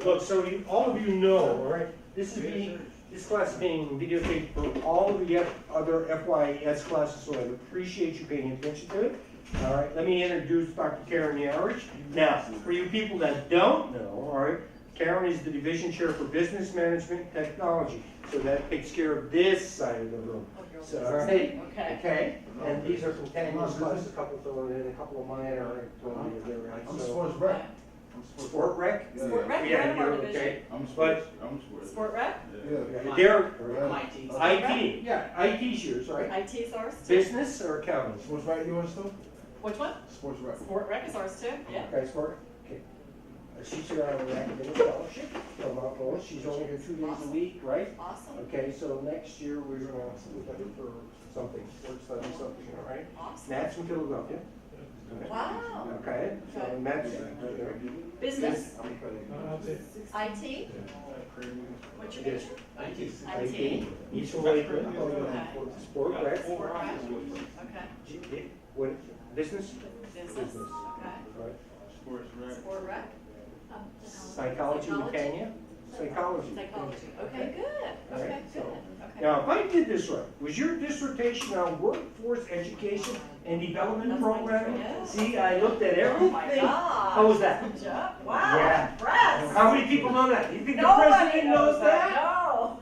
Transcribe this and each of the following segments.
Look, so all of you know, all right, this class is being videotaped for all of the other FYS classes, so I appreciate you paying attention to it. All right, let me introduce Dr. Karen Yarrish. Now, for you people that don't know, all right, Karen is the division chair for business management technology, so that takes care of this side of the room. So, all right, okay, and these are from Tanya's class, a couple thrown in, a couple of mine are totally different. I'm So, sports rec. sport rec? Yeah. Sport rec, Yeah, right you're on our division. okay. I'm But- sports. Sport rec, Yeah. Derek, Yeah. IT, yeah, IT's yours, right? IT's ours too. Business or accounting? Sports rec yours too? Which one? Sports rec. Sport rec is ours too, yeah. Okay, sport, okay. She's here on an academic scholarship from Mount Lowell. She's only here 2 days a week, right? Awesome, Okay, so next year we're gonna look at it for something, work study, something, all right? awesome. Matt's from Philadelphia. Wow. Okay, so Matt's right there. Business, Yes. IT, what's your major? IT. He's from Lakeland. Sport rec. Sport rec, okay. What, business? Business, okay. Right. Sports rec. Sport rec, Psychology with Tanya? Psychology. psychology, okay, good, All okay, right, good, so- okay. Now, if I did this right, was your dissertation on workforce education and development That's my programming? yeah. See, I looked at Oh everything. my gosh. How was that? Good job, wow, Yeah. impressed. How many people know that? You think the Nobody president knows that? No.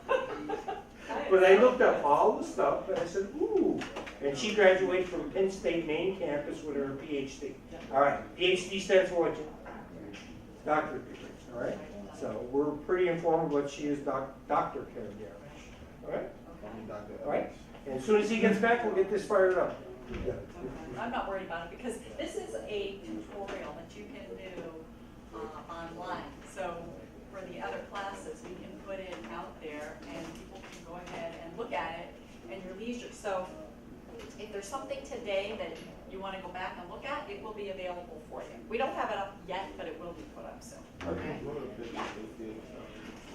But I looked up all the stuff and I said, ooh. And she graduated from Penn State main campus with her PhD. All right, PhD stands for what? Doctorate degree, all right? So we're pretty informed what she is, Dr. Karen Yarrish. All right? All right? And as soon as he gets back, we'll get this fired up. I'm not worried about it because this is a tutorial that you can do online. So for the other classes, we can put it out there and people can go ahead and look at it in your leisure. So if there's something today that you want to go back and look at, it will be available for you. We don't have it up yet, but it will be put up soon. Okay.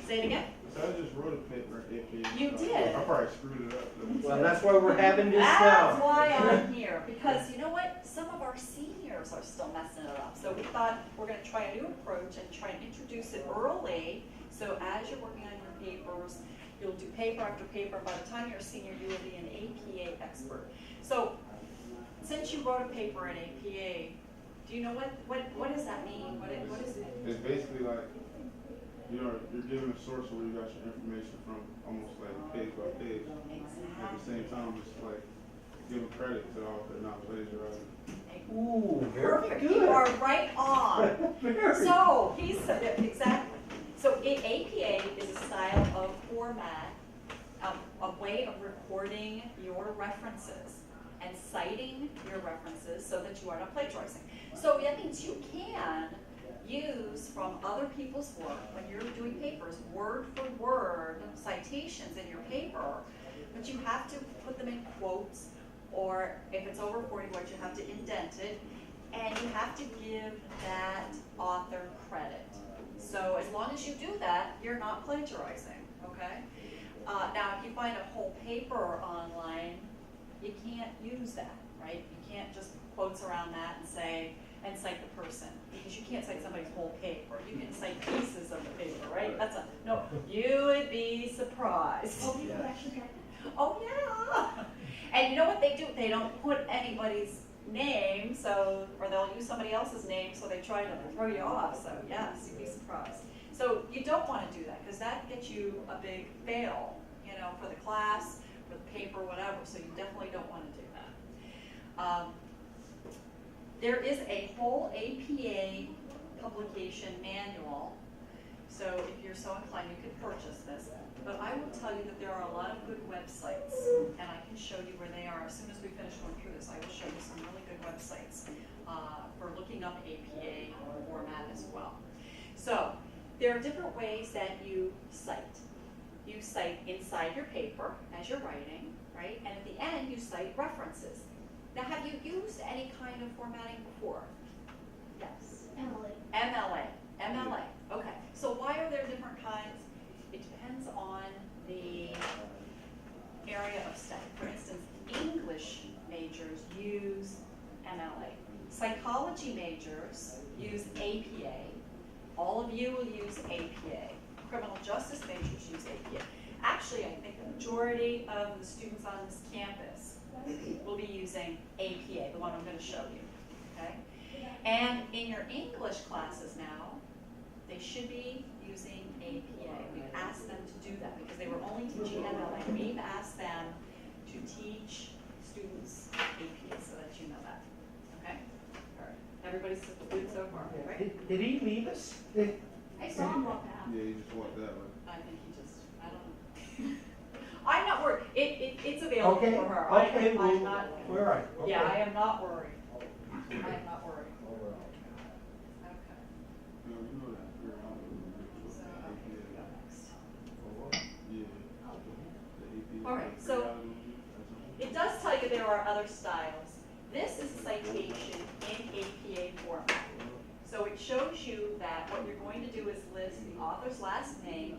Say it again? So I just wrote a paper at AP. You did. I probably screwed it up. Though. Well, that's why we're having this That's now. why I'm here, because you know what? Some of our seniors are still messing it up. So we thought we're gonna try a new approach and try and introduce it early. So as you're working on your papers, you'll do paper after paper. By the time you're a senior, you will be an APA expert. So since you wrote a paper in APA, do you know what does that mean? What is it? It's basically like you're given a source where you got your information from, almost like page by page. At the same time, it's like giving credit to the author, not plagiarizing. Ooh, very Perfect. good. You are right on. Very. So he's exactly. So APA is a style of format, a way of recording your references and citing your references so that you are not plagiarizing. So that means you can use from other people's work when you're doing papers, word for word citations in your paper, but you have to put them in quotes, or if it's over 40 words, you have to indent it, and you have to give that author credit. So as long as you do that, you're not plagiarizing, okay? Now, if you find a whole paper online, you can't use that, right? You can't just quotes around that and say, and cite the person, because you can't cite somebody's whole paper. You can cite pieces of the paper, right? No, you would be surprised. Oh, people actually get that? Oh, yeah. And you know what they do? They don't put anybody's name, so, or they'll use somebody else's name, so they try to throw you off. So yes, you'd be surprised. So you don't want to do that, because that gets you a big fail, you know, for the class, for the paper, whatever. So you definitely don't want to do that. There is a whole APA publication manual, so if you're so inclined, you can purchase this. But I will tell you that there are a lot of good websites, and I can show you where they are. As soon as we finish going through this, I will show you some really good websites for looking up APA format as well. So there are different ways that you cite. You cite inside your paper as you're writing, right? And at the end, you cite references. Now, have you used any kind of formatting before? Yes. MLA. Okay. So why are there different kinds? It depends on the area of study. For instance, English majors use MLA. Psychology majors use APA. All of you will use APA. Criminal justice majors use APA. Actually, I think the majority of the students on this campus will be using APA, the one I'm going to show you, okay? And in your English classes now, they should be using APA. We've asked them to do that because they were only teaching MLA. We've asked them to teach students APA so that you know that, okay? All right, everybody's good so far, right? Did he leave us? I saw him walk out. Yeah, you just walked that way. I think he just, I don't know. I'm not worried. It's available Okay, for her. okay, I'm not. we're right. Okay. Yeah, I am not worried. I am not worried. Okay. You know that. So, okay, we go next. Yeah. The APA. All right, so it does tell you there are other styles. This is a citation in APA format. So it shows you that what you're going to do is list the author's last name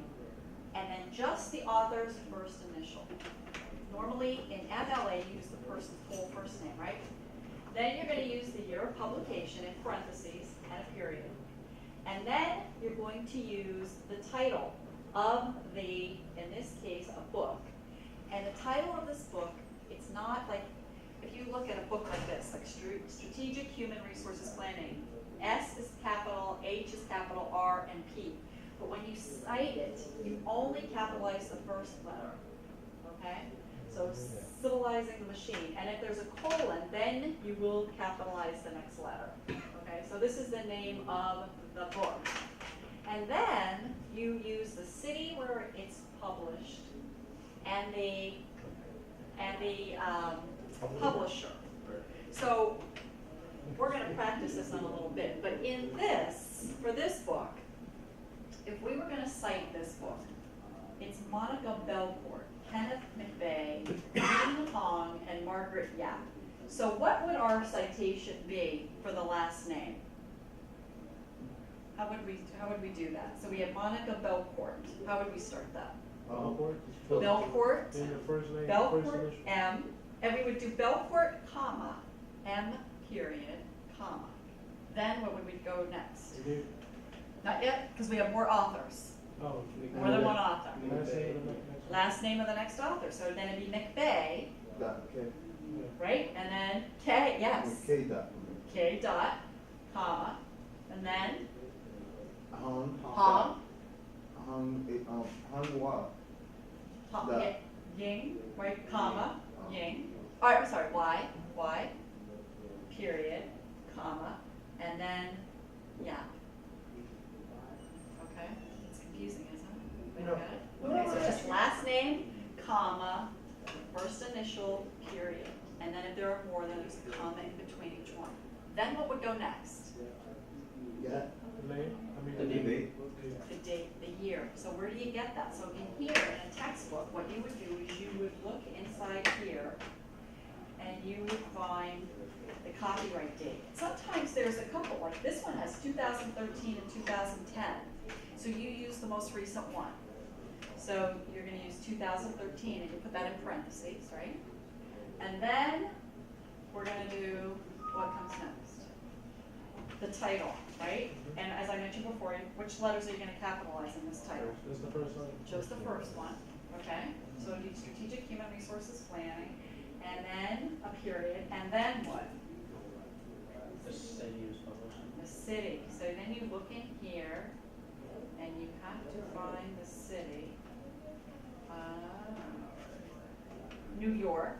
and then just the author's first initial. Normally in MLA, you use the person's full first name, right? Then you're going to use the year of publication in parentheses and a period. And then you're going to use the title of the, in this case, a book. And the title of this book, it's not like, if you look at a book like this, like Strategic Human Resources Planning, S is capital, H is capital, R, and P. But when you cite it, you only capitalize the first letter, okay? So civilizing the machine. And if there's a colon, then you will capitalize the next letter, okay? So this is the name of the book. And then you use the city where it's published and the publisher. So we're going to practice this on a little bit, but in this, for this book, if we were going to cite this book, it's Monica Belcourt, Kenneth McVeigh, Jean Hong, and Margaret Yap. So what would our citation be for the last name? How would we do that? So we have Monica Belcourt. How would we start that? Belcourt, Belcourt, M, and we would do Belcourt, comma, M, period, comma. Then what would we go next? Not yet, because we have more authors. Oh, More than one author. last name of the next one. Last name of the next author. So then it'd be McVeigh, Okay. right? And then K, yes. K dot. K dot, comma, and then Hung. Hong, Hung what? Hong, Dot. Ying, right, comma, Ying. All right, I'm sorry, Y, period, comma, and then Yap. Okay, it's confusing, isn't it? Wait, No. got it? Okay, so it's just last name, comma, first initial, period. And then if there are more, then there's a comma in between each one. Then what would go next? Yeah. The name? I mean, The name. The date, the year. So where do you get that? So in here, in a textbook, what you would do is you would look inside here and you would find the copyright date. Sometimes there's a couple, like this one has 2013 and 2010. So you use the most recent one. So you're going to use 2013 and you put that in parentheses, right? And then we're going to do what comes next? The title, right? And as I mentioned before, which letters are you going to capitalize in this title? That's the first one. Just the first one, okay? So it'd be Strategic Human Resources Planning, and then a period, and then what? The city is publishing. The city. So then you look in here, and you have to find the city. New York,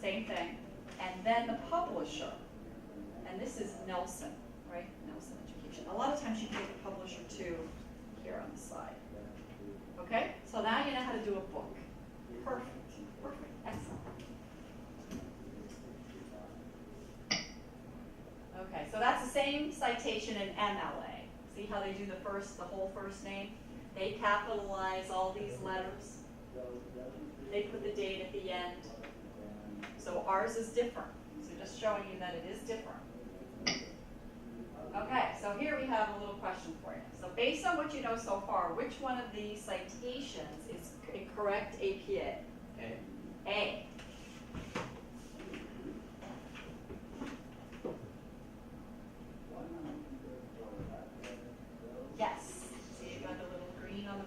same thing. And then the publisher, and this is Nelson, right? Nelson Education. A lot of times you get the publisher too here on the side. Okay? So now you know how to do a book. Perfect. Perfect. Excellent. Okay, so that's the same citation in MLA. See how they do the whole first name? They capitalize all these letters. They put the date at the end. So ours is different. So just showing you that it is different. Okay, so here we have a little question for you. So based on what you know so far, which one of these citations is a correct APA? A. Yes.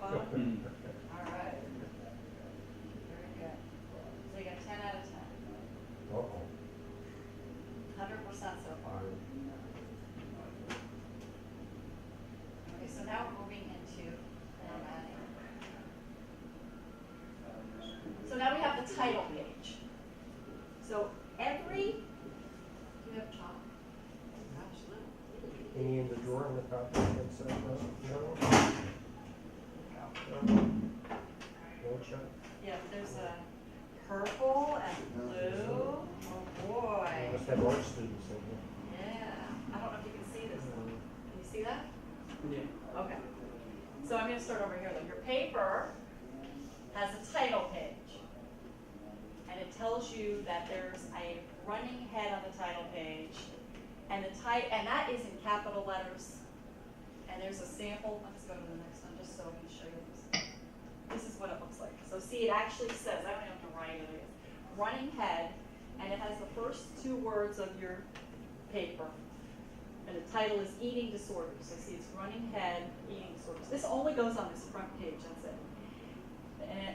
All right. Very good. So you got 10 out of 10. Uh-oh. 100% so far. Okay, so now we're moving into formatting. So now we have the title page. So every, do you have John? Gosh, no. Any in the drawer on the top right-hand side? No? No, Chuck? Yeah, there's a purple and blue. Oh boy. Must have art students in here. Yeah. I don't know if you can see this. Can you see that? Yeah. Okay. So I'm going to start over here. Though. Your paper has a title page. And it tells you that there's a running head on the title page. And and that is in capital letters. And there's a sample. Let's go to the next one just so we can show you this. This is what it looks like. So see, it actually says, I don't even have to write it, running head, and it has the first 2 words of your paper. And the title is eating disorders. So see, it's running head, eating disorders. This only goes on this front page, that's it.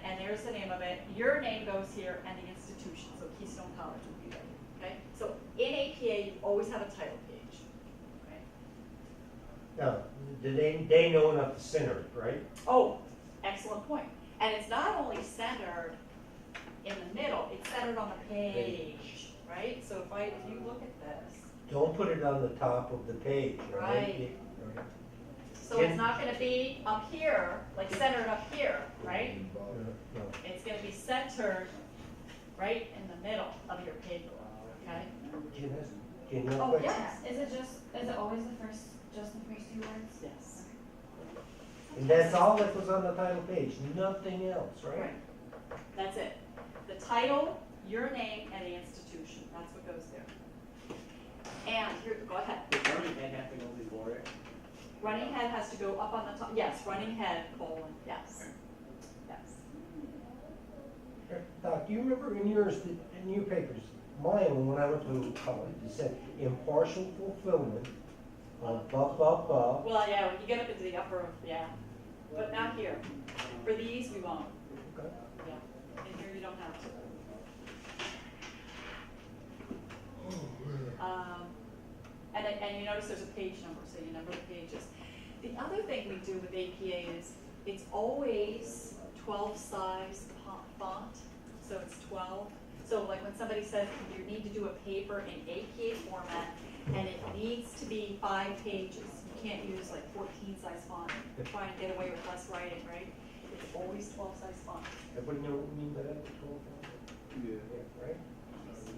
And there's the name of it. Your name goes here, and the institution. So Keystone College would be there. Okay? So in APA, you always have a title page. Okay? Now, they know enough to center it, right? Oh, excellent point. And it's not only centered in the middle, it's centered on the page, right? So if you look at this, Don't put it on the top of the page, right? Right. so it's not gonna be up here, like centered up here, right? No. It's gonna be centered right in the middle of your paper, okay? Jim has a Oh, question? yes. Is it always just the first 2 words? Yes. And that's all that was on the title page, nothing else, right? Right. That's it. The title, your name, and the institution. That's what goes there. And here, go ahead. Does running head have to go before it? Running head has to go up on the top. Yes, running head, colon, yes. Yes. Doc, do you remember in your papers, mine, when I went to college, it said impartial fulfillment of blah. Well, yeah, when you get up into the upper, yeah. But not here. For these, we won't. Okay. Yeah. And here you don't have to. And you notice there's a page number, so you number the pages. The other thing we do with APA is it's always 12 size font, so it's 12. So like when somebody says you need to do a paper in APA format and it needs to be 5 pages, you can't use like 14 size font. You're trying to get away with less writing, right? It's always 12 size font. Everybody know what we mean by that, 12 font? Yeah. Yeah, right?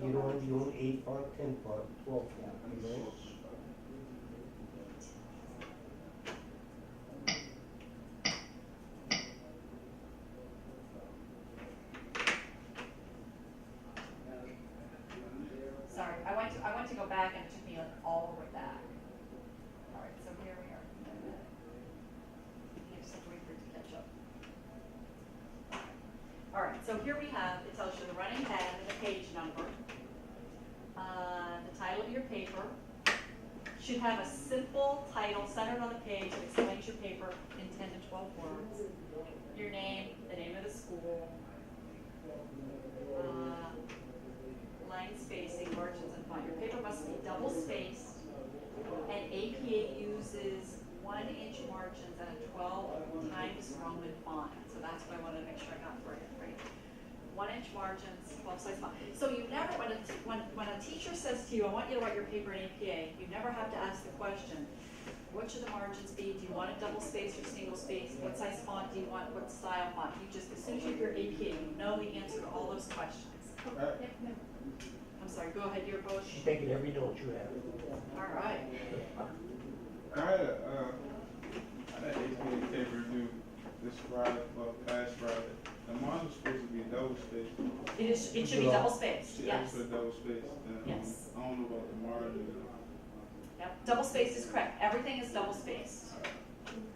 You don't want to own 8 font, 10 font, 12 font, right? Sorry, I went to go back and it took me like all the way back. All right, so here we are. You just have to wait for it to catch up. All right, so here we have, it tells you the running head and the page number, the title of your paper. Should have a simple title centered on the page that explains your paper in 10 to 12 words. Your name, the name of the school, line spacing, margins, and font. Your paper must be double spaced, and APA uses 1-inch margins and a 12 times Roman font. So that's what I wanted to make sure I got for you, right? 1-inch margins, 12 size font. So you never, when a teacher says to you, I want you to write your paper in APA, you never have to ask the question, what should the margins be? Do you want it double spaced or single spaced? What size font do you want? What style font? You just, as soon as you hear APA, you know the answer to all those questions. I'm sorry, go ahead, your Bush. She's taking every note you have. All right. I had an APA paper due this Friday, past Friday. And mine was supposed to be double spaced. It should be double spaced, She yes. asked for double spaced. And, Yes. I don't know about the margin. Yep, double spaced is correct. Everything is double spaced.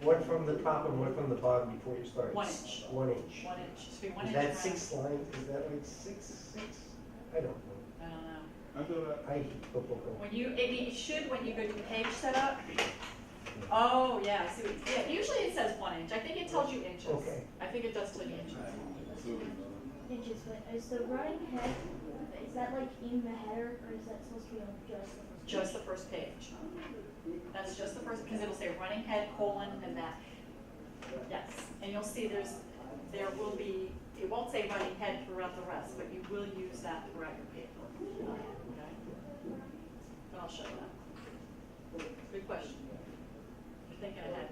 One from the top and one from the bottom before you start. 1 inch. 1 inch. 1 inch. It should be 1 Is inch. that around. 6 lines? Is that like six? I don't know. I don't know. I thought I go. When you, it should when you go to the page setup. Oh, yeah, I see what, yeah, usually it says 1 inch. I think it tells you inches. inches. Okay. I think it does tell you inches. So, Inches, but is the running head, is that like in the header, or is that supposed to be on just the first page? Just the first page. That's just the first, because it'll say running head, colon, and that. Yes, and you'll see there will be, it won't say running head throughout the rest, but you will use that throughout your paper. Okay? But I'll show you that. Good question. You're thinking ahead.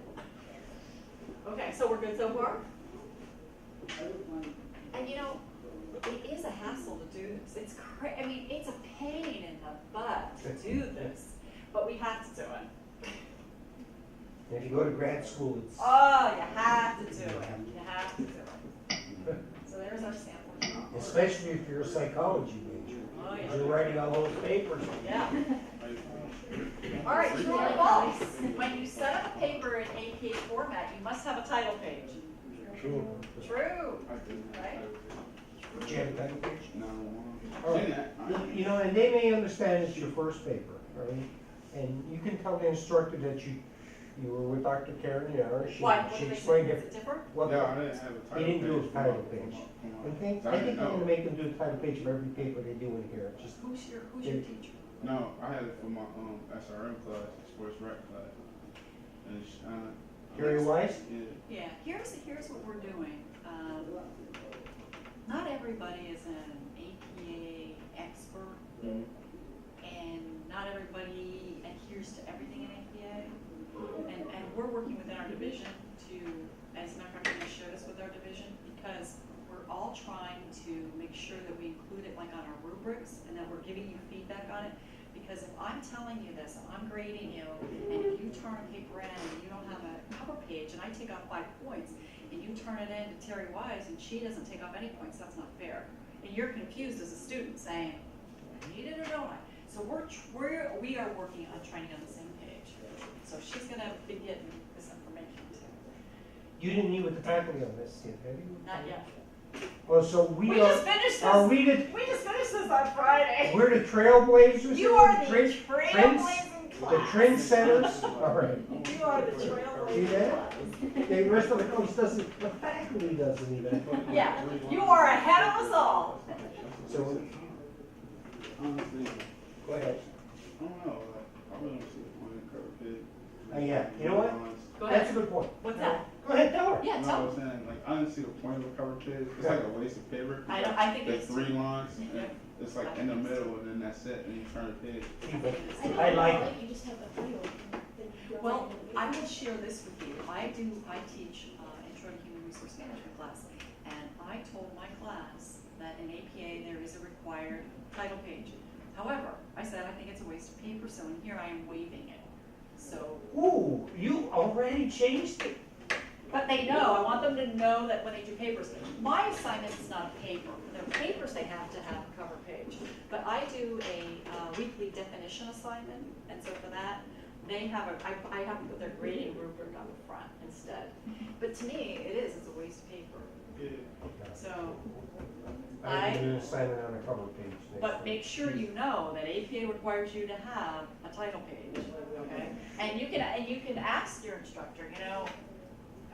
Okay, so we're good so far? And you know, it is a hassle to do this. It's I mean, it's a pain in the butt to do this, but we have to do it. If you go to grad school, it's. Oh, you have to do it. You have to do it. So there's our sample. Especially if you're a psychology major. Oh, yeah. You're writing all those papers. Yeah. All right, true or false? When you set up a paper in APA format, you must have a title page. True. True. I didn't have Right? Do you have a title page? No, All right. You know, and they may understand it's your first paper, right? And you can tell the instructor that you were with Dr. Karen Yarrish. Why? What She do they say? explained Is it. it different? What Yeah, I didn't have a title page. He didn't do a title Come page. on, come on. I think I I'm didn't gonna know. make them do a title page of every paper they do in here. Just Who's your teacher? No, I had it for my SRM class, sports rec class. And Gary Weiss? Yeah. Yeah, here's what we're doing. Not everybody is an APA expert, Mhm. and not everybody adheres to everything in APA. And we're working within our division to, as a matter of fact, we're gonna share this with our division, because we're all trying to make sure that we include it like on our rubrics, and that we're giving you feedback on it. Because if I'm telling you this, and I'm grading you, and if you turn a paper in and you don't have a cover page, and I take off 5 points, and you turn it in to Terry Wise, and she doesn't take off any points, that's not fair. And you're confused as a student, saying, I need it or don't I? So we are working on trying to get on the same page. So she's gonna be getting this information too. You didn't meet with the faculty on this yet, have you? Not yet. Well, so we We are. just finished Are this, we the? we just finished this on Friday. We're the trailblazers. You here? are the Trends- trailblazing The class. trendsetters. All right. You are the See trailblazing that? class. The rest of the course doesn't. The faculty doesn't even. Yeah, you are ahead of us all. So Honestly, go ahead. I don't know. Like, I really don't see the point in cover page. Yeah. You know what? Go That's a ahead. good point. What's that? Go ahead, tell her. Yeah, No, tell I me. was saying, like, I didn't see the point of a cover page. It's like a waste of paper. I think There's it's. 3 lines, and Yeah. it's like in the middle, and then that's it, and you turn the page. I like it. You just have the title. then you don't Well, have I will share this with you. I teach Intro to Human Resource Management class, and I told my class that in APA there is a required title page. However, I said I think it's a waste of paper, so in here I am waiving it. So, Ooh, you already changed it. but they know, I want them to know that when they do papers, my assignment is not a paper. Their papers, they have to have a cover page. But I do a weekly definition assignment, and so for that, they have I have to put their grading rubric on the front instead. But to me, it's a waste of paper. Yeah. So, I will do an assignment on a cover page next but time. make sure you know that APA requires you to have a title page, okay? And you can ask your instructor, you know,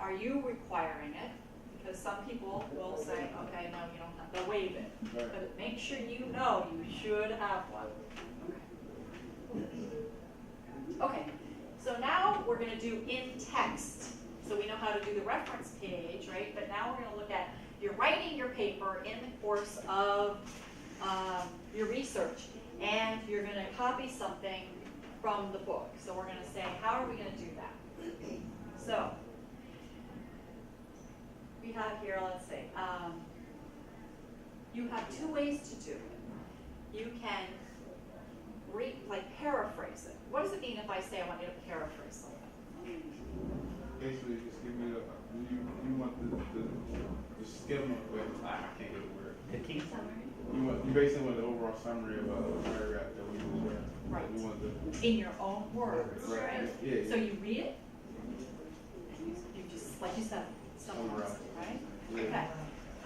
are you requiring it? Because some people will say, okay, no, you don't have to waive it. Right. But make sure you know you should have one. Okay, so now we're gonna do in text. So we know how to do the reference page, right? But now we're gonna look at, you're writing your paper in the course of your research, and you're gonna copy something from the book. So we're gonna say, how are we gonna do that? So, we have here, let's see, you have 2 ways to do it. You can paraphrase it. What does it mean if I say I want you to paraphrase something? Basically, just give me you want the skim of it. I can't get a word. The teeth. You basically want the overall summary of a paragraph that we use. Right. You want the In your own words, Right. right? Yeah. So you read it, and you just, like you said, summarize it, right? Yeah. Okay,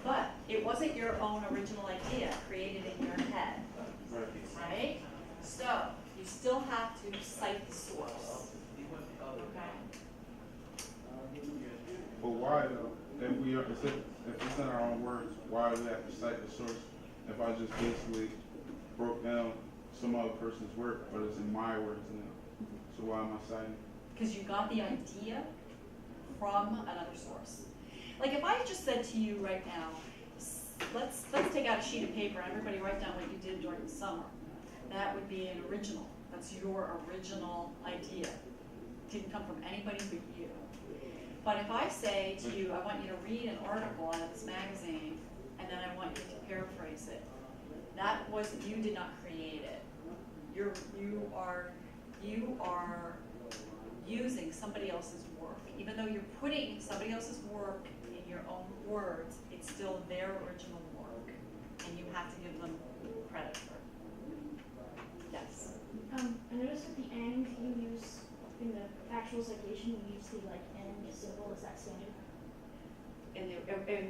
but it wasn't your own original idea created in your head, Right. right? So, you still have to cite the source, okay? But why though? if it's in our own words, why do we have to cite the source? If I just basically broke down some other person's work, but it's in my words now, so why am I citing? Because you got the idea from another source. Like if I just said to you right now, let's take out a sheet of paper and everybody write down what you did during the summer. That would be an original. That's your original idea. It didn't come from anybody but you. But if I say to you, I want you to read an article out of this magazine, and then I want you to paraphrase it, that wasn't, you did not create it. You are using somebody else's work. Even though you're putting somebody else's work in your own words, it's still their original work, and you have to give them credit for it. Yes? I noticed at the end you use, in the actual citation, you use the like end symbol. Is that standard? In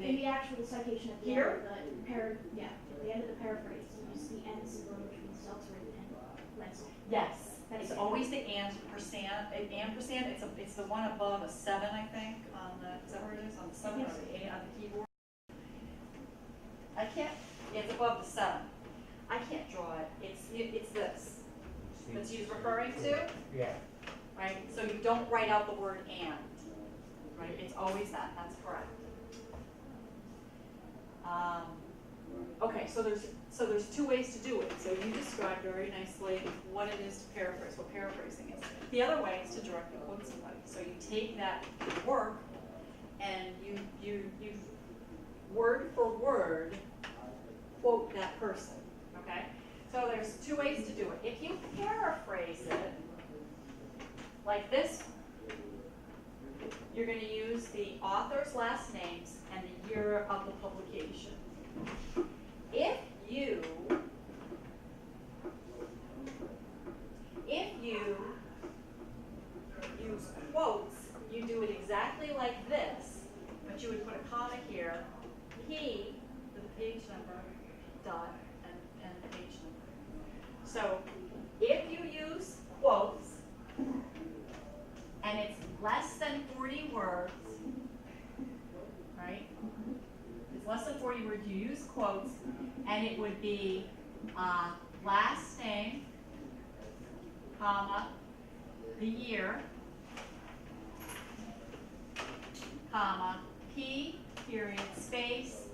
In the actual citation at the Here? end of the at the end of the paraphrase, you use the end symbol, which means self-written and pencil. yes, That it's is always the ampersand. Ampersand. It's the one above a 7, I think. On the, is that where it is? On the 7 or the 8 on the keyboard? I can't. It's above the 7. I can't draw it. It's this. That she's referring to. Yeah. Right? So you don't write out the word and, right? It's always that, that's correct. Okay, so there's 2 ways to do it. So you described very nicely what it is to paraphrase, what paraphrasing is. The other way is to directly quote somebody. So you take that work and you word for word quote that person, okay? So there's 2 ways to do it. If you paraphrase it, like this, you're going to use the author's last names and the year of the publication. If you use quotes, you do it exactly like this, but you would put a comma here, P with a page number, dot, and the page number. So if you use quotes, and it's less than 40 words, right? It's less than 40 words, you use quotes, and it would be last name, comma, the year, comma, P, period, space,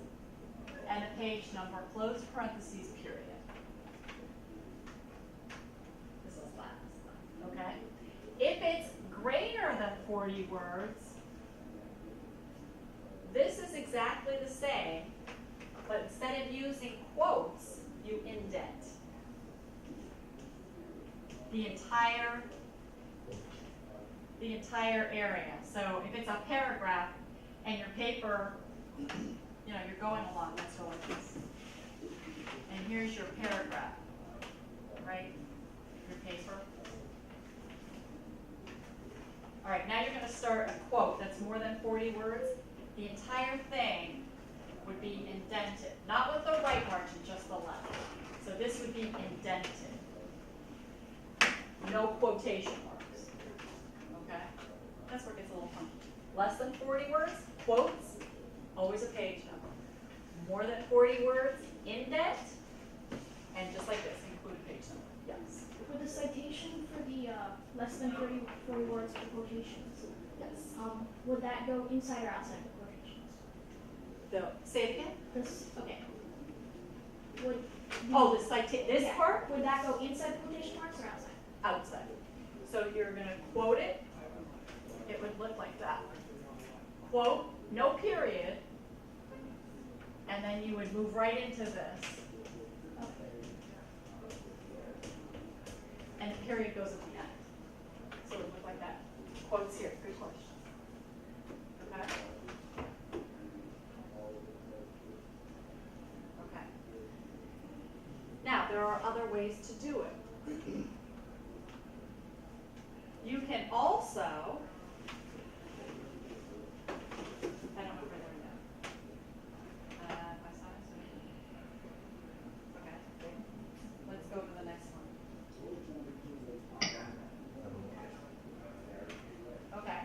and a page number, close parentheses, period. This is last, okay? If it's greater than 40 words, this is exactly the same, but instead of using quotes, you indent the entire area. So if it's a paragraph and your paper, you know, you're going along, let's go like this. And here's your paragraph, right? Your paper. All right, now you're going to start a quote that's more than 40 words. The entire thing would be indented, not with the right margin, just the left. So this would be indented. No quotation marks. Okay? That's where it gets a little funky. Less than 40 words, quotes, always a page number. More than 40 words, indent, and just like this, include a page number. Yes. With the citation for the less than 40 words for quotations, Yes. would that go inside or outside the quotations? Say it again? This, okay. Would Oh, the citation, this yeah, part? would that go inside the quotation marks or outside? Outside. So you're going to quote it. It would look like that. Quote, no period, and then you would move right into this. And the period goes at the end. So it would look like that. Quotes here. Good question. Okay? Okay. Now, there are other ways to do it. You can also, I don't know where they're at. My size? Okay. Let's go to the next one. Okay.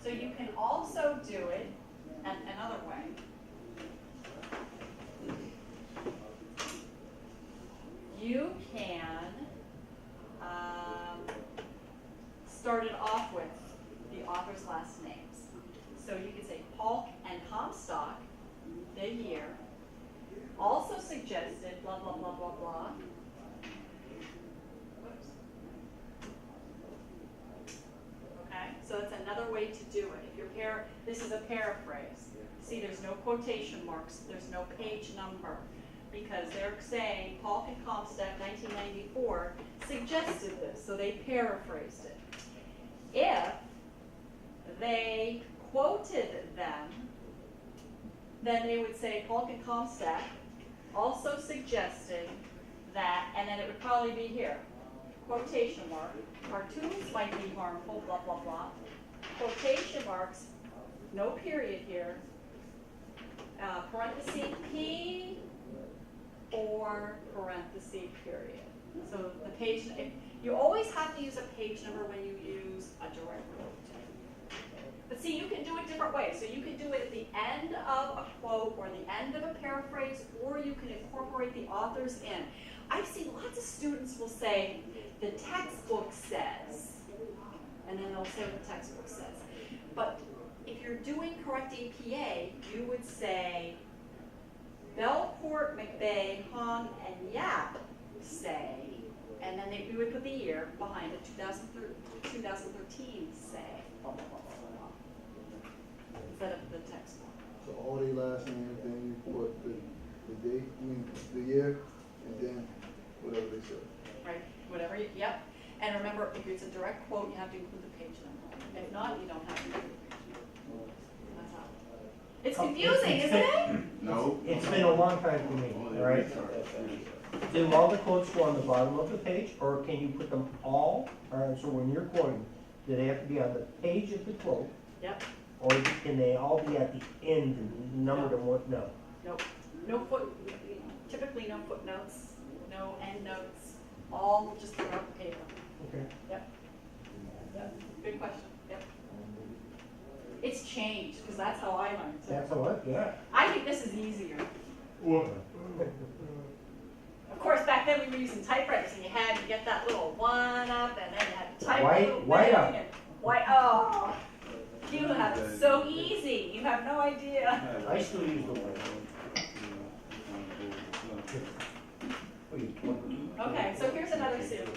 So you can also do it, and another This is a paraphrase. See, there's no quotation marks, there's no page number, because they're saying Paul and Comstock, 1994, suggested this, so they paraphrased it. If they quoted them, then they would say Paul and Comstock also suggested that, and then it would probably be here, quotation mark, cartoons might be harmful, blah, blah, blah. Quotation marks, no period here, parenthesis P or parenthesis period. So the page, you always have to use a page number when you use a direct quote. But see, you can do it different ways. So you can do it at the end of a quote or the end of a paraphrase, or you can incorporate the authors in. I've seen lots of students will say, the textbook says, and then they'll say what the textbook says. But if you're doing correct APA, you would say, Belcourt, McVeigh, Hong, and Yap say, and then we would put the year behind it, 2013 say, blah, blah, blah, blah, blah, instead of the textbook. So all they last name, then you put the date, the year, and then whatever they said. Right, whatever, yep. And remember, if it's a direct quote, you have to include the page number. If not, you don't have to include the page number. That's how. It's confusing, isn't it? No. It's been a long time for me, all right? Do all the quotes go on the bottom of the page, or can you put them all, so when you're quoting, do they have to be on the page of the quote? Yep, Or can they all be at the end and numbered and what, no? nope. No typically no footnotes, no endnotes, all just throughout the paper. Okay. Yep. Yep, good question, yep. It's changed, because that's how I learned. So That's a what, yeah. I think this is easier. What? Of course, back then we were using typewriters, and you had to get that little one up, and then you had to type a little White thing, up. and white, oh. You have it so easy, you have no idea. I still use the white. Okay, so here's another series.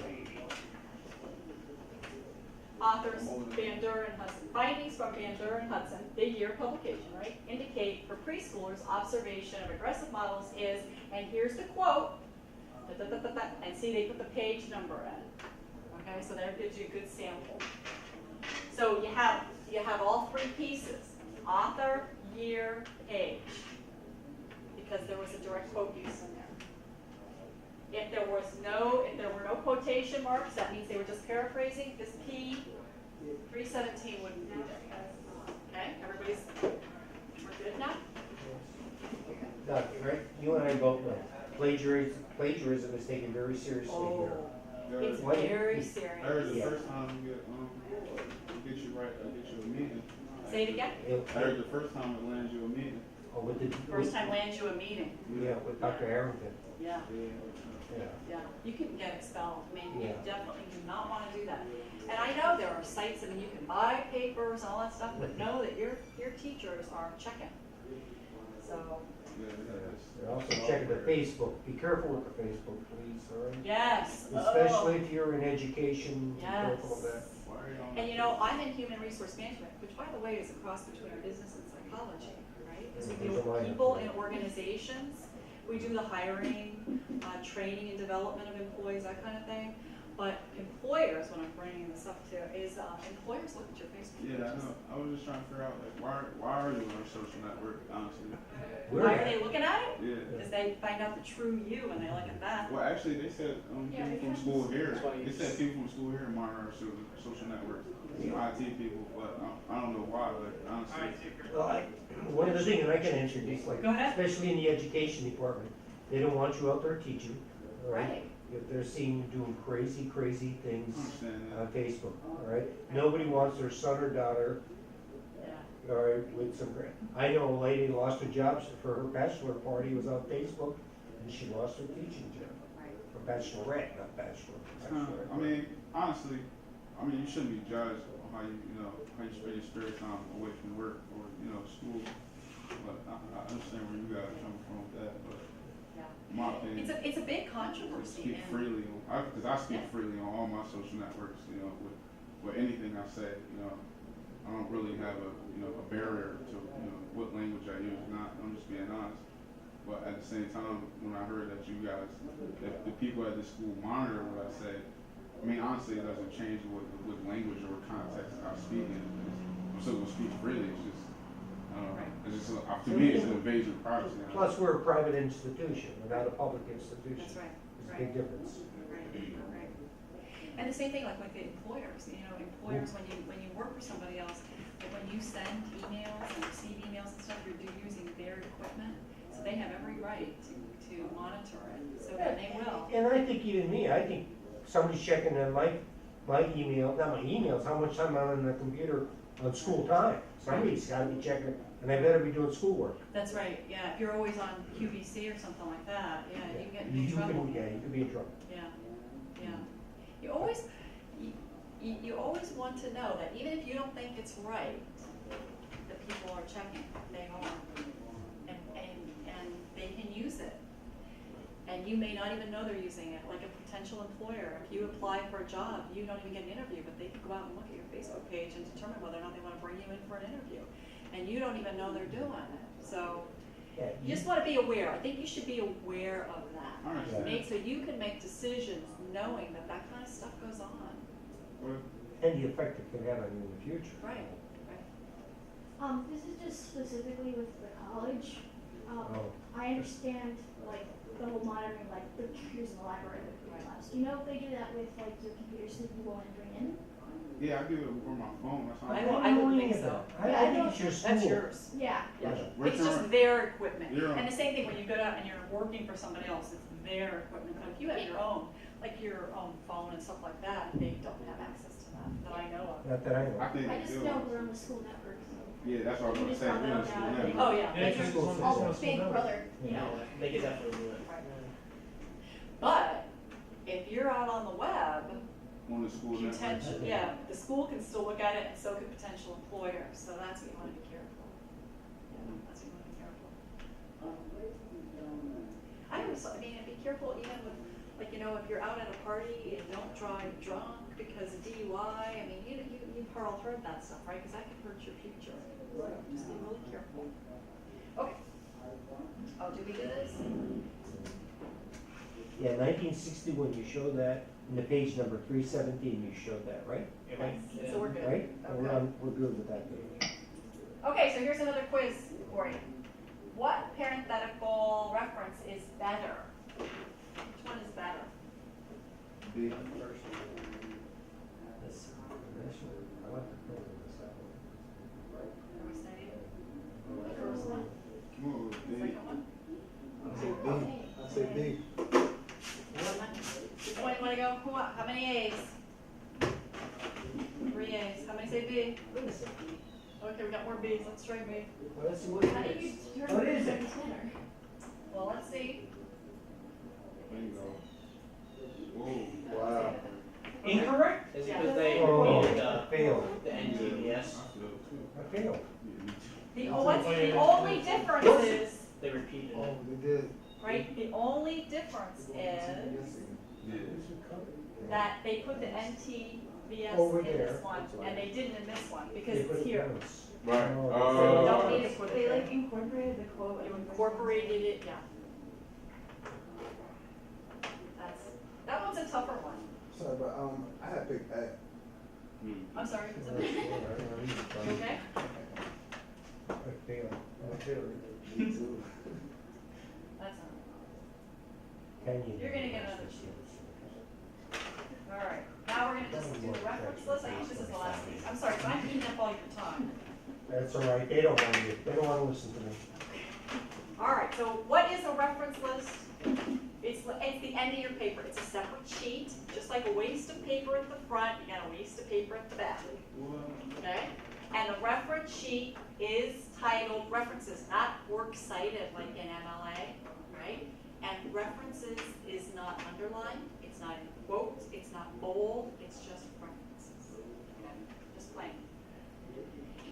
Authors, Van Der and Hudson. Findings from Van Der and Hudson, big year publication, right? Indicate for preschoolers, observation of aggressive models is, and here's the quote, and see, they put the page number in. Okay, so that gives you a good sample. So you have all three pieces, author, year, page, because there was a direct quote use in there. If there were no quotation marks, that means they were just paraphrasing, this P 317 wouldn't be there. Okay, everybody's, we're good now? Doug, right, you and I both know, plagiarism is taken very seriously here. It's What? very I heard serious. the first time you get you a meeting. Say it again? I heard the first time it lands you a meeting. Oh, with the. First time lands you a meeting. Yeah, with Dr. Harrington, Yeah, yeah. yeah. You can get expelled. I mean, you Yeah. definitely do not want to do that. And I know there are sites, I mean, you can buy papers and all that stuff, but know that your teachers are checking. So, They're also checking the Facebook, be careful with the Facebook, please, all right? yes. Especially if you're in education, be Yes. careful of that. And you know, I'm in human resource management, which by the way is a cross between our business and psychology, right? Because we deal with people and organizations. We do the hiring, training and development of employees, that kind of thing. But employers, when I'm bringing this up to, is employers look at your Facebook pages. Yeah, I know. I was just trying to figure out, like, why are you on a social network, honestly? Why are they looking at it? Yeah. Because they find out the true you and they look at that. Well, actually, they said people from school here. They said people from school here monitor our social networks, IT people, but I don't know why. But honestly, Well, one of the things that I can introduce, like, Go ahead. especially in the education department, they don't want you out there teaching, all right? Right. If they're seen doing crazy things I understand that. on Facebook, all right? Nobody wants their son or daughter, Yeah. all right, with some grant. I know a lady lost her job for her bachelor party, was on Facebook, and she lost her teaching job. Right. Or bachelorette, not bachelor. I mean, honestly, you shouldn't be judged on how you spend your spare time away from work or school. But I understand where you guys are coming from with that. But Yeah. in my opinion, It's a big I controversy. speak And freely because I speak Yeah. freely on all my social networks. With anything I say, I I don't really have a barrier to, what language I use. Not, I'm just being honest. But at the same time, when I heard that you guys, that the people at the school monitor what I say, I mean, honestly, it doesn't change what language or context I'm speaking. I'm still gonna speak freely. It's just, it's just to me, it's an invasion of privacy. Plus, we're a private institution, we're not a public institution. That's right. There's a big difference. Right. And the same thing like with the employers, employers, when you work for somebody else, but when you send emails and receive emails and stuff, you're using their equipment, so they have every right to monitor it, so then they will. And I think even me, I think somebody's checking my email, not my emails, how much time I'm on the computer on school time. Somebody's gotta be checking, and I better be doing schoolwork. That's right, yeah, if you're always on QVC or something like that, yeah, you can get in trouble. Yeah, you could be in trouble. Yeah. You always want to know that even if you don't think it's right, that people are checking, they are. And they can use it. And you may not even know they're using it, like a potential employer. If you apply for a job, you don't even get an interview, but they can go out and look at your Facebook page and determine whether or not they want to bring you in for an interview. And you don't even know they're doing it. So Yeah, you just want to be aware. I think you should be aware of that. Alright. So you can make decisions knowing that that kind of stuff goes on. And the effect it can have on you in the future. Right. This is just specifically with the college. Oh. I understand, like, the whole monitoring, like, the computers in the library, the computer labs. Do you know if they do that with, like, your computers that you go and bring in? Yeah, I do it on my phone. That's how I I don't think so. I think it's your school. That's yours. Yeah. It's just their equipment. Your own. And the same thing when you go out and you're working for somebody else, it's their equipment. But if you have your own, like your own phone and stuff like that, they don't have access to that I know of. Not that I know. I think I they just do. know we're on the school network. Yeah, that's what I was You gonna just say. found We're in out school now. now. Oh, yeah. Yeah, it's just school. Oh, big brother, you Yeah, know. they could definitely do it. But if you're out on the web, On the school network. the school can still look at it, and so can potential employers. So that's what you want to be careful. Yeah, that's what you want to be careful. I mean, be careful even with, like, if you're out at a party and don't drive drunk because of DUI. I mean, you pearl through that stuff, right? Because that can hurt your future. So just be really careful. Okay. Oh, did we do this? Yeah, 1961, you showed that, in the page number 317, you showed that, right? Yes. So we're good. Right? Okay. We're good with that page. Okay, so here's another quiz for you. What parenthetical reference is better? Which one is better? B. I like the picture of this one. Are we studying? The first one. Come on, The B. second one? I say B. I say B. Which one you want to go? How many A's? 3 A's. How many say B? Okay, we got more B's. Let's try B. Well, let's see what How do it you is. determine What is the it? center? Well, let's see. Bingo. Whoa. Wow. Incorrect? Is it because they Oh, repeated failed. the NGDS? I failed. The only difference is, They repeated Oh, it. they did. right, the only difference is Yeah. that they put the NTVS Over in there. this one, and they didn't in this one, because They put it's it here. once. Right. Oh. So you don't need to put They it like there. incorporated the quote. You incorporated it, yeah. That one's a tougher one. Sorry, but I had picked A. I'm sorry. Oh, You okay? I failed. I failed. Me too. That's all Can you? right. You're gonna get another sheet. All right, now we're gonna just do the reference list. I think this is the last piece. I'm sorry, so I'm eating up all your time. That's all right, they don't want to, they don't want to listen to me. All right, so what is a reference list? It's the end of your paper. It's a separate sheet, just like a waste of paper at the front, you got a waste of paper at the back. Okay? And the reference sheet is titled references, not works cited like in MLA, right? And references is not underlined, it's not in quotes, it's not bold, it's just references. Okay? Just plain.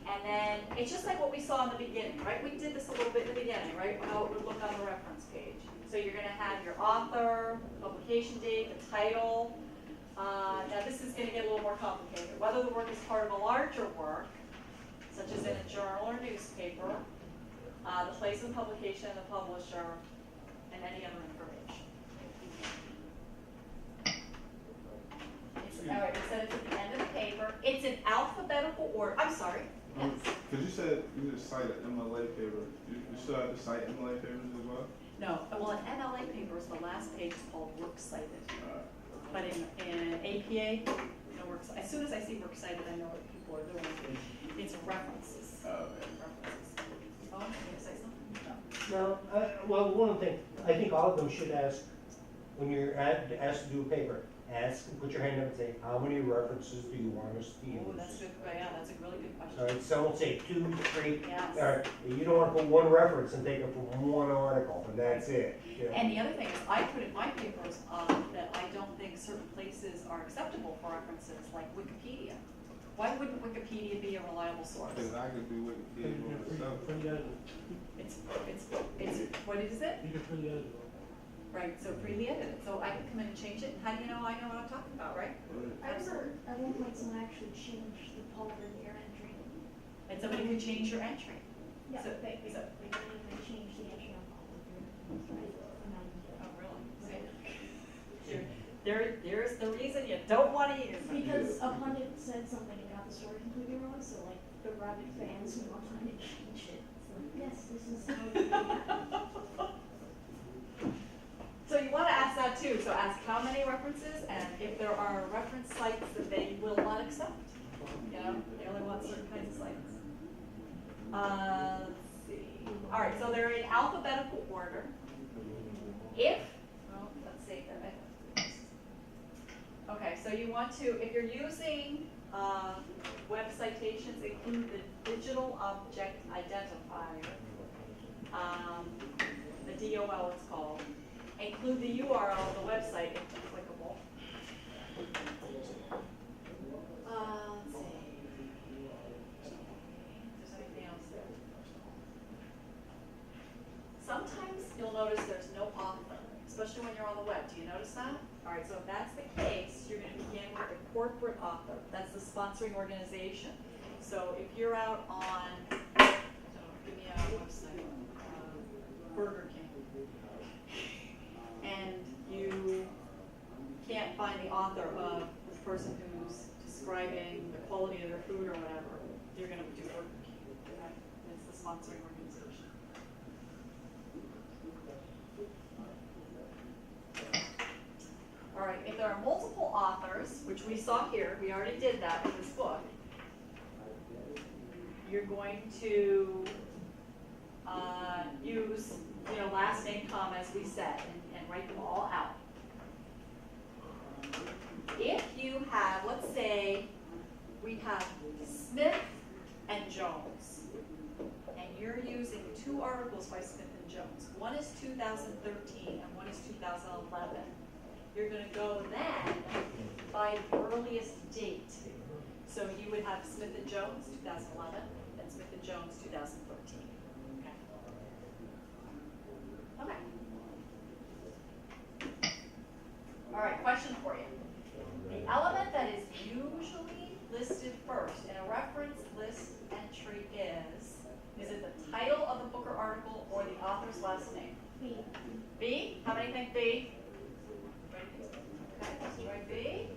And then it's just like what we saw in the beginning, right? We did this a little bit in the beginning, right? How it would look on the reference page. So you're going to have your author, publication date, the title. Now this is going to get a little more complicated. Whether the work is part of a larger work such as in a journal or newspaper, the place of publication, the publisher, and any other information. All right, it said it's at the end of the paper. It's in alphabetical order. I'm sorry. Yes. Because you said you just cited MLA paper. You still have to cite MLA papers as well? No, well, in MLA papers, the last page is called works cited. But in APA, no works. As soon as I see works cited, I know what people are doing. It's references. References. Oh, you gonna say something? No, well, one thing, I think all of them should ask, when you're asked to do a paper, put your hand up and say, how many references do you want us to use? Oh, that's a good. Yeah, that's a really good question. All right, some will say 2, 3. Yes. All right, you don't want to put one reference and take it from one article, and that's it. Yeah. And the other thing is, I put in my papers that I don't think certain places are acceptable for references, like Wikipedia. Why wouldn't Wikipedia be a reliable source? Because I could do Wikipedia myself. It's what is it? You can freely edit it. Right, so freely edited. So I can come in and change it. And how do you know I know what I'm talking about, right? I remember at one point someone actually changed the part of your entry. And somebody could change your entry. Yeah, So- they so- changed the entry on all of your. Oh, really? Okay. There's the reason you don't want to use it. Because a pundit said something and got the story completely wrong, so like the rabid fans who want to change it. So yes, this is how it happened. So you want to ask that too. So ask how many references, and if there are reference sites that they will not accept. You know, they only want certain kinds of sites. Let's see. All right, so they're in alphabetical order. If, well, let's see. Okay, so you want to, if you're using web citations, include the digital object identifier, the DOL it's called. Include the URL of the website if applicable. Let's see. If there's anything else there. Sometimes you'll notice there's no author, especially when you're on the web. Do you notice that? All right, so if that's the case, you're going to begin with the corporate author. That's the sponsoring organization. So if you're out on, give me a website, Burger King, and you can't find the author of the person who's describing the quality of their food or whatever, you're going to do Burger King. Okay? It's the sponsoring organization. All right, if there are multiple authors, which we saw here, we already did that in this book, you're going to use, last name, comma, as we said, and write them all out. If you have, let's say, we have Smith and Jones, and you're using 2 articles by Smith and Jones. One is 2013 and one is 2011. You're going to go then by the earliest date. So you would have Smith and Jones 2011 and Smith and Jones 2013. Okay. All right, question for you. The element that is usually listed first in a reference list entry is it the title of the book or article or the author's last name? B. B? How many think B? Okay, let's try B.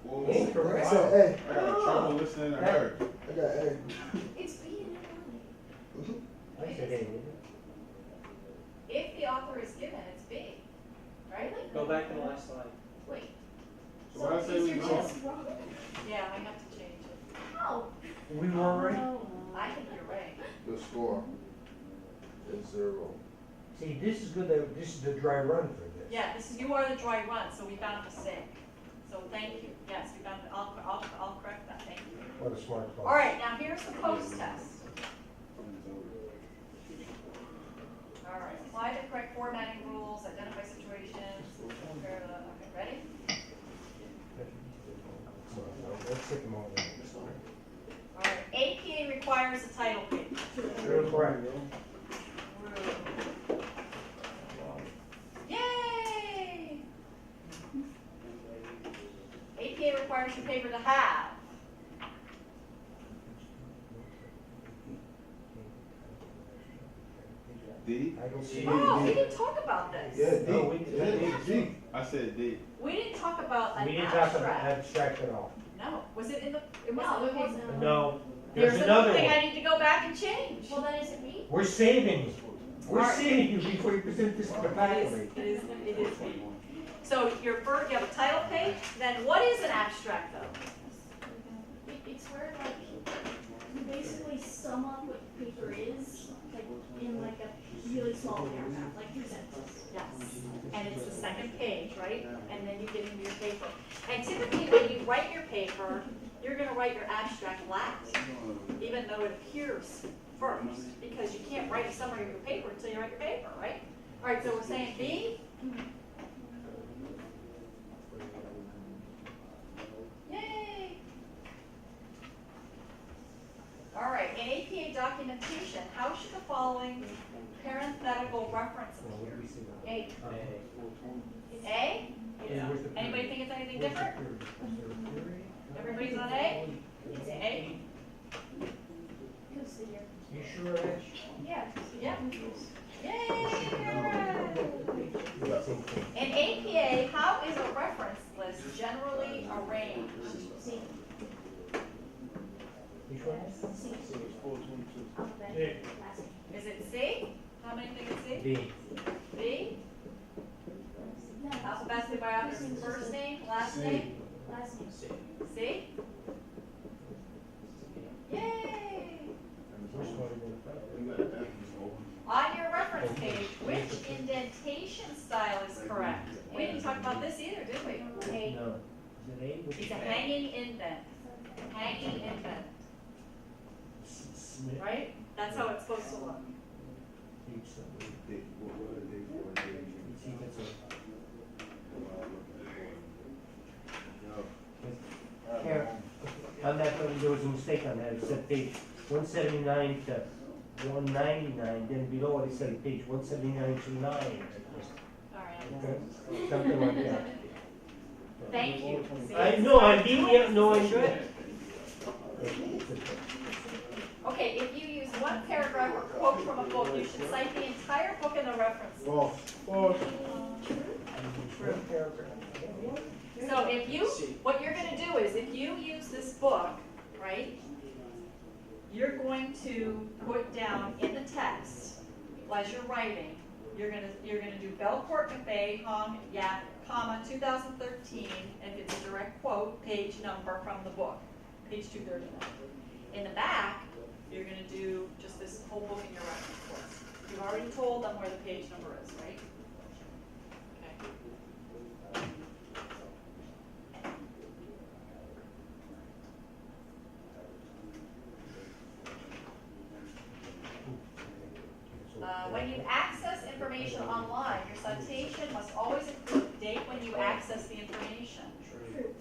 Whoa. Incorrect. I said I got trouble listening to her. A. I got A. It's B and M. I said, hey, If the author is given, it's B. Right? Go back to the last slide. Wait. So what I say we you're go. just wrong. Yeah, I have to change it. Oh. we were right. No. I think you're right. The score is 0. See, this is good, this is the dry run for this. Yeah, you are the dry run, so we found a mistake. So thank you. Yes, we found. I'll correct that. Thank you. What a smart call. All right, now here's the post test. All right, apply the correct formatting rules, identify situations, compare the. Okay, ready? Let's hit them all there. All right, APA requires a title page. True, correct. Yay! APA requires your paper to have D? I don't see. Oh, we didn't talk about this. Yeah, No, we D, didn't. yeah, D. I said D. We didn't talk about an We didn't talk about abstract. abstract at all. No, was it in the, it No, wasn't it in the paper? wasn't. No, There's there's another another thing I one. need to go back and change. Well, then is it me? We're saving you. We're Alright. saving you before you present this to the faculty. It is me. So your first, you have a title page, then what is an abstract though? It's where like you basically sum up what the paper is, like in like a really small paragraph, like 2 sentences. Yes, and it's the second page, right? And then you get into your paper. And typically when you write your paper, you're gonna write your abstract last, even though it appears first, because you can't write a summary of your paper until you write your paper, right? All right, so we're saying B? Yay! All right, in APA documentation, how should the following parenthetical reference Well, what do appear? we see now? A. A? Yeah. Where's the Anybody period? think it's anything Where's the different? period? Is there a period? Everybody's on A? It's A? Because the year. You sure, Ash? Yeah. Yeah. Confused. Yay! Same thing. In APA, how is a reference list generally arranged? C. Which one is it? C. Yeah. Alphabet. Last name. Is it C? How many think it's C? B. B? No. Alphabetically by author's first name, last C. name? Last name. C? Yay! Which one is it? On your reference page, which indentation style is correct? We didn't talk about this either, did we? A. No. Is it A? Which It's a is hanging indent. Hanging indent, Smith. right? That's how it's supposed to look. Page seven. D. What are they for? Let's see if it's a- Here, on that one, there was a mistake on that, it said page 179 to 199, then below it said page 179 to 9. All right. Okay, something like that. Thank you. See, I it's know, hard I to did, do yeah, it. no, I It's should. good. Okay, if you use one paragraph or quote from a book, you should cite the entire book in the reference. False. False. So if you, what you're gonna do is, if you use this book, right, you're going to put down in the text, as you're writing, you're gonna do Belcourt Cafe, Hong, Yap, comma, 2013, and if it's a direct quote, page number from the book, page 239. In the back, you're gonna do just this whole book in your reference list. You've already told them where the page number is, right? Okay. When you access information online, your citation must always include the date when you access the information. True.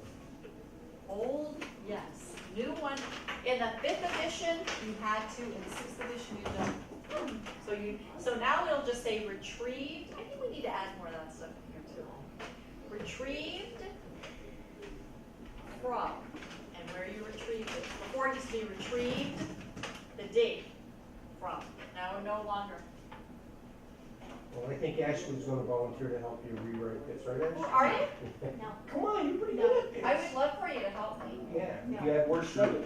Old, yes. New one, in the 5th edition, you had to, in the 6th edition, you don't. So now it'll just say retrieved. I think we need to add more of that stuff in here too. Retrieved from, and where you retrieved it. Before it used to be retrieved, the date from. Now no longer. Well, I think Ashley's gonna volunteer to help you rewrite this, right, Well, Ash? are you? No. Come on, you're pretty good at this. I would love for you to help me. Yeah, No. you have work study.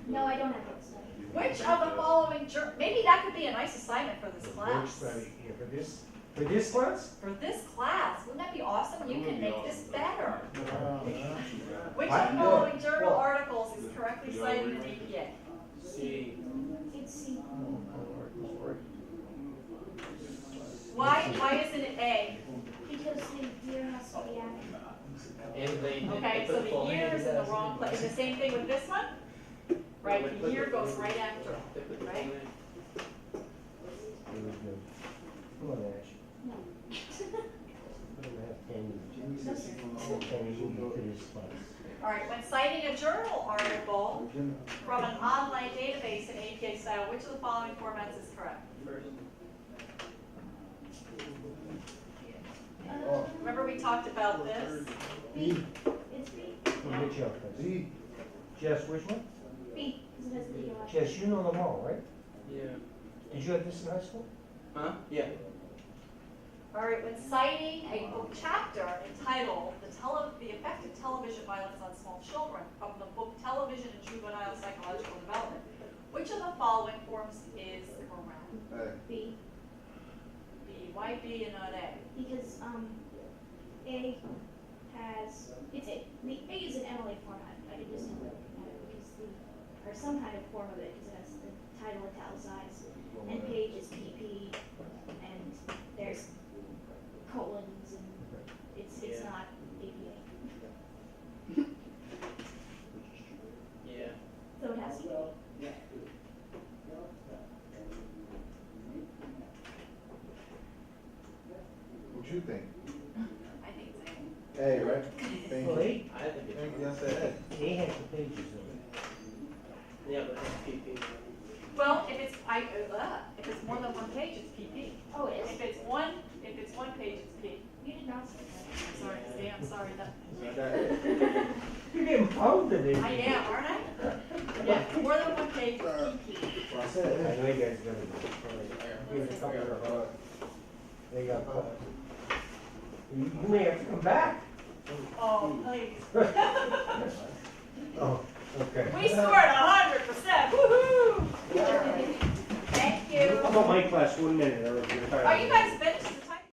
No, I don't have that study. Which of the following, maybe that could be a nice assignment for this Work class. study, yeah, for this class? For this class, wouldn't that be awesome? You can make this better. Which I of the know. following journal Well- articles is correctly cited in APA? C. It's C. Why isn't it A? Because the year has to be accurate. And they Okay, put so the following year is in the last wrong name. place. The same thing with this one? Right, the year goes right after it, They put the right? following. Really good. Come on, Ash. No. I'm gonna have Tammy. No, sir. Tammy move you to this class. All right, when citing a journal article from an online database in APA style, which of the following formats is correct? First. Remember we talked about this? B. It's B. Which of them? D. Jess, which one? B. Because it has the year last. Jess, you know them all, right? Yeah. Did you have this in high school? Huh? Yeah. All right, when citing a book chapter entitled The Effect of Television Violence on Small Children from the book Television and Juvenile Psychological Development, which of the following forms is correct? B, B. Why B and not A? because, A has, the A is an MLA format, I can just tell it, because or some kind of form of it, because it has the title italicized, and page is PP, and there's colons, and it's Yeah. not APA. Yeah. So it has to be. What you think? I think it's A. Hey, right? Thank Well, you. A, I think it's. Thank you, I said hey. A has the pages in it. Yeah, but it's PP. Well, if it's more than one page, it's PP. Oh, it is? If it's one page, it's P. You did not say I'm sorry, see, I'm sorry that. You're getting pounded, I am, aren't I? Yeah, more than one page, PP. Well, I said, I know you guys got it. Here's a couple of, they got, you may have to come back. Oh, please. Oh, okay. We scored 100%, woohoo! Thank you. How about my class, 1 minute, or? Are you guys finished?